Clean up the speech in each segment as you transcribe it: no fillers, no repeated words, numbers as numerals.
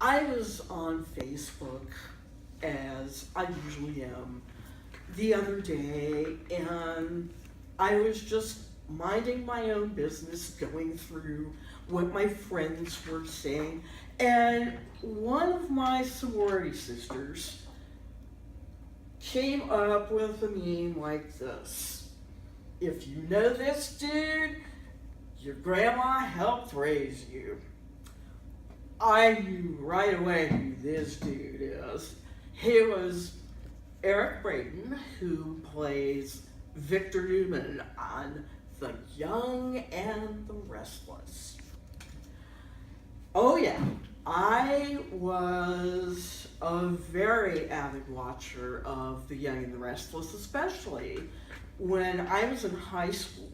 I was on Facebook, as I usually am, the other day, and I was just minding my own business, going through what my friends were saying, and one of my sorority sisters came up with a meme like this: if you know this dude, your grandma helped raise you. I knew right away who this dude is. He was Eric Braeden, who plays Victor Newman on The Young and the Restless. Oh yeah, I was a very avid watcher of The Young and the Restless, especially when I was in high school.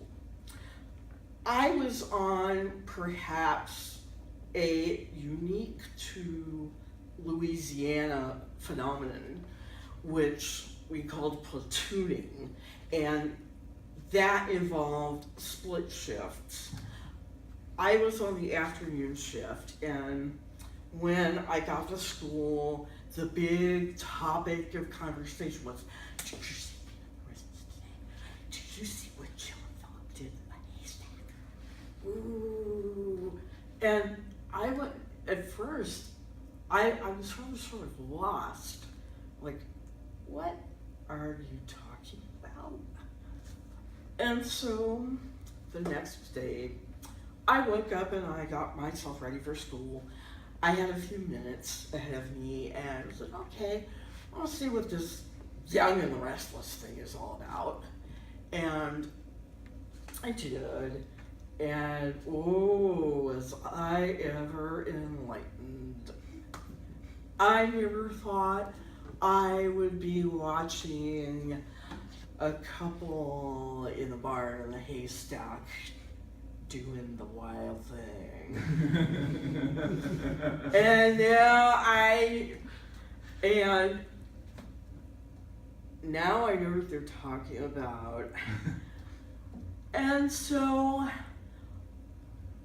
I was on perhaps a unique to Louisiana phenomenon, which we called platooning, and that involved split shifts. I was on the afternoon shift, and when I got to school, the big topic of conversation was, did you see the Restless today? Did you see what Jill and Philip did in the haystack? Ooh. And I went, at first, I was sort of lost. Like, what are you talking about? And so, the next day, I woke up and I got myself ready for school. I had a few minutes ahead of me, and I was like, okay, I'll see what this Young and the Restless thing is all about. And I did. And oh, was I ever enlightened. I never thought I would be watching a couple in a barn in a haystack doing the wild thing. And now I know what they're talking about. And so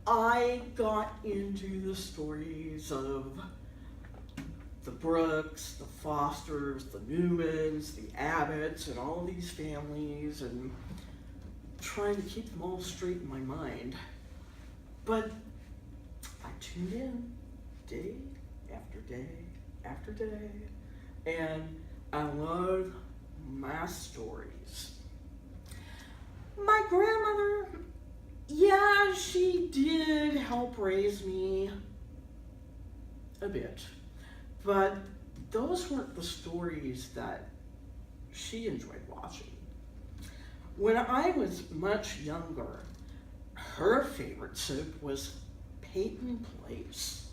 I got into the stories of the Brooks, the Fosters, the Newmans, the Abbotts, and all these families, and trying to keep them all straight in my mind. But I tuned in day after day after day, and I love my stories. My grandmother, yeah, she did help raise me a bit, but those weren't the stories that she enjoyed watching. When I was much younger, her favorite soap was Peyton Place.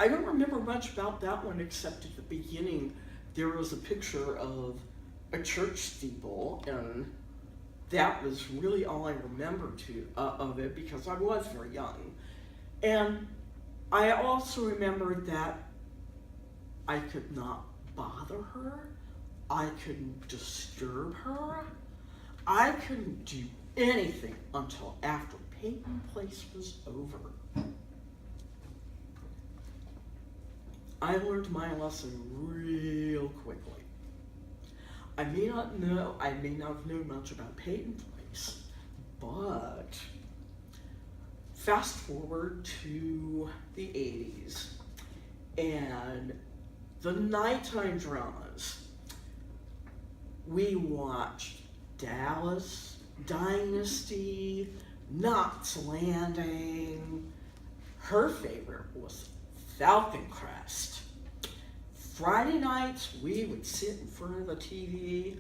I don't remember much about that one, except at the beginning there was a picture of a church steeple, and that was really all I remember of it, because I was very young. And I also remembered that I could not bother her, I couldn't disturb her, I couldn't do anything until after Peyton Place was over. I learned my lesson real quickly. I may not have known much about Peyton Place, but fast forward to the 80s, and the nighttime dramas. We watched Dallas, Dynasty, Knots Landing. Her favorite was Falcon Crest. Friday nights, we would sit in front of the TV,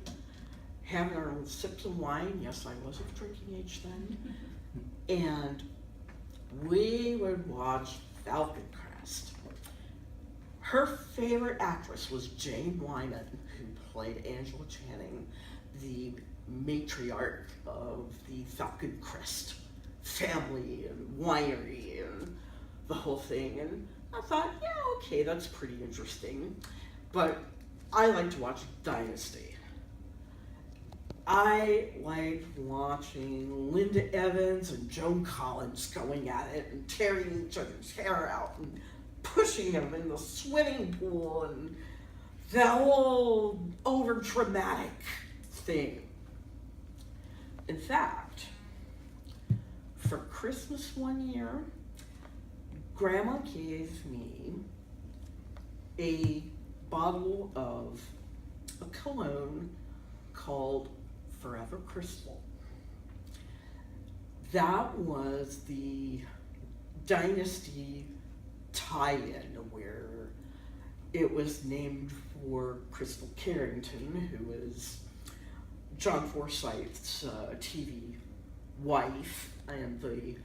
having our own sips of wine. Yes, I was of drinking age then. And we would watch Falcon Crest. Her favorite actress was Jane Wyman, who played Angela Channing, the matriarch of the Falcon Crest family and winery and the whole thing. And I thought, yeah, okay, that's pretty interesting. But I like to watch Dynasty. I liked watching Linda Evans and Joan Collins going at it and tearing each other's hair out. And pushing him in the swimming pool and that whole over dramatic thing. In fact, for Christmas one year, Grandma gave me a bottle of a cologne called Forever Crystal. That was the Dynasty tie-in where it was named for Crystal Carrington, who is John Forsythe's TV wife and the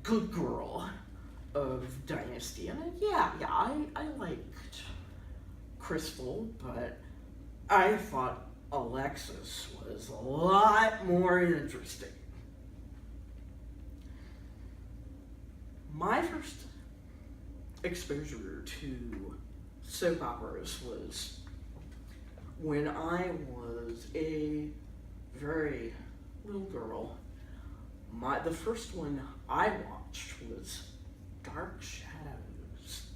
good girl of Dynasty. And I liked Crystal, but I thought Alexis was a lot more interesting. My first exposure to soap operas was when I was a very little girl. The first one I watched was Dark Shadows.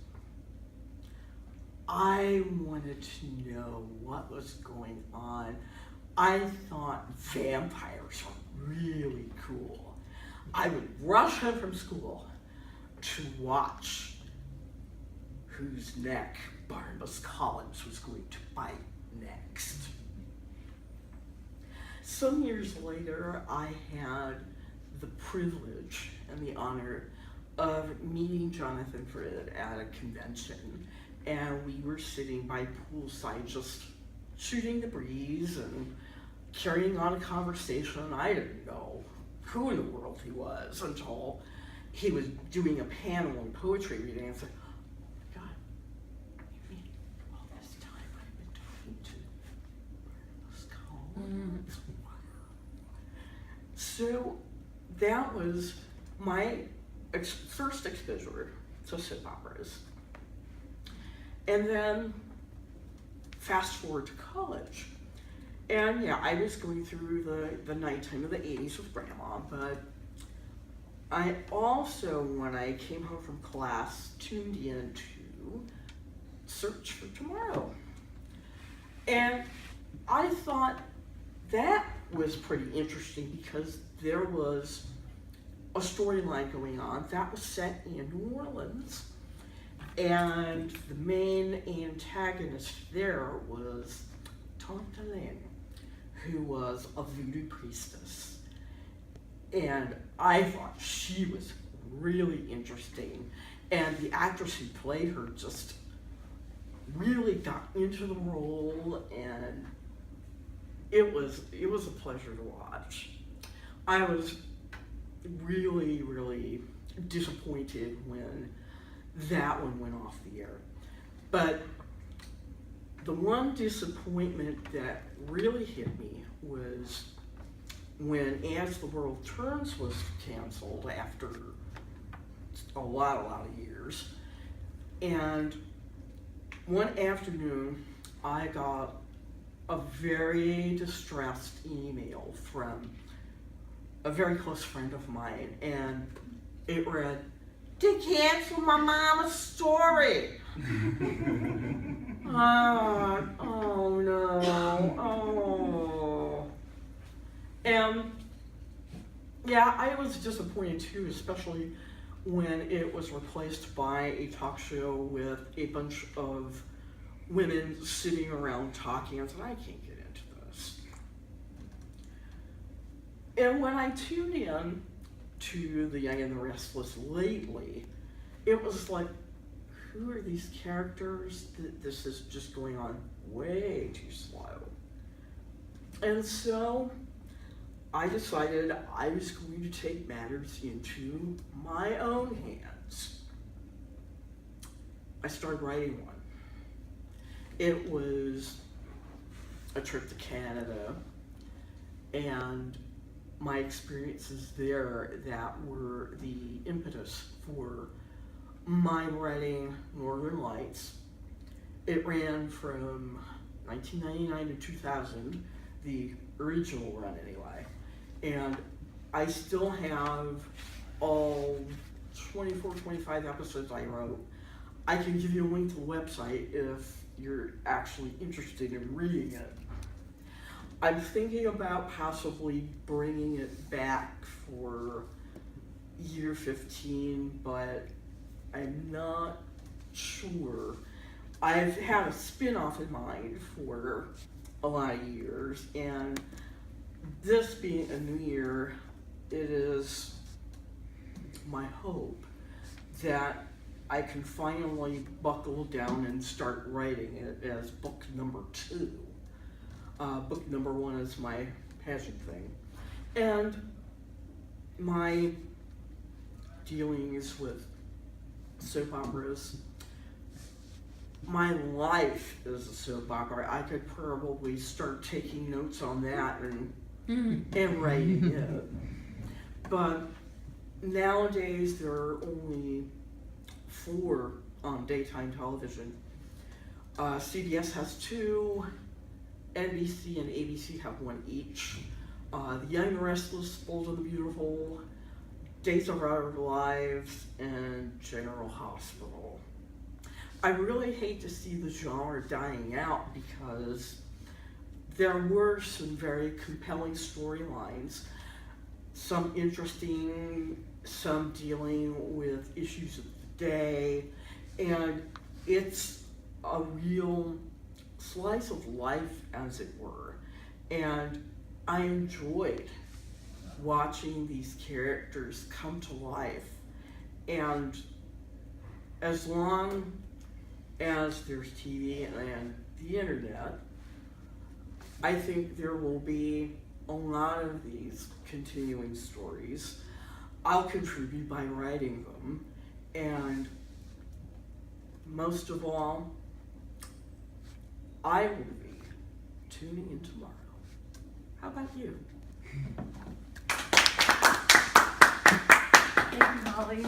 I wanted to know what was going on. I thought vampires were really cool. I would rush home from school to watch whose neck Barnabas Collins was going to bite next. Some years later, I had the privilege and the honor of meeting Jonathan Frid at a convention, and we were sitting by poolside just shooting the breeze and carrying on a conversation. I didn't know who in the world he was until he was doing a panel and poetry reading and said, "Oh my God, you mean all this time I've been talking to Barnabas Collins?" So that was my first exposure to soap operas. And then fast forward to college. And yeah, I was going through the nighttime of the 80s with Grandma, but I also, when I came home from class, tuned in to Search for Tomorrow. And I thought that was pretty interesting because there was a storyline going on that was set in New Orleans. And the main antagonist there was Tante Lynn, who was a voodoo priestess. And I thought she was really interesting. And the actress who played her just really got into the role, and it was a pleasure to watch. I was really, really disappointed when that one went off the air. But the one disappointment that really hit me was when As the World Turns was canceled after a lot of years. And one afternoon, I got a very distressed email from a very close friend of mine, and it read, "They canceled my mama's story." Oh no, oh. And yeah, I was disappointed too, especially when it was replaced by a talk show with a bunch of women sitting around talking. I said, I can't get into this. And when I tuned in to The Young and the Restless lately, it was like, who are these characters? This is just going on way too slow. And so I decided I was going to take matters into my own hands. I started writing one. It was a trip to Canada and my experiences there that were the impetus for my writing Northern Lights. It ran from 1999 to 2000, the original run anyway. And I still have all 24, 25 episodes I wrote. I can give you a link to the website if you're actually interested in reading it. I'm thinking about possibly bringing it back for year 15, but I'm not sure. I've had a spin-off in mind for a lot of years, and this being a new year, it is my hope that I can finally buckle down and start writing it as book number 2. Book number 1 is my passion thing. And my dealings with soap operas, my life is a soap opera. I could probably start taking notes on that and writing it. But nowadays there are only 4 on daytime television. CBS has 2, NBC and ABC have 1 each. The Young and the Restless, Bold and the Beautiful, Days of Our Lives, and General Hospital. I really hate to see the genre dying out because there were some very compelling storylines, some interesting, some dealing with issues of the day, and it's a real slice of life, as it were. And I enjoyed watching these characters come to life, and as long as there's TV and the internet, I think there will be a lot of these continuing stories. I'll contribute by writing them, and most of all, I will be tuning in tomorrow. How about you? Thank you, Molly.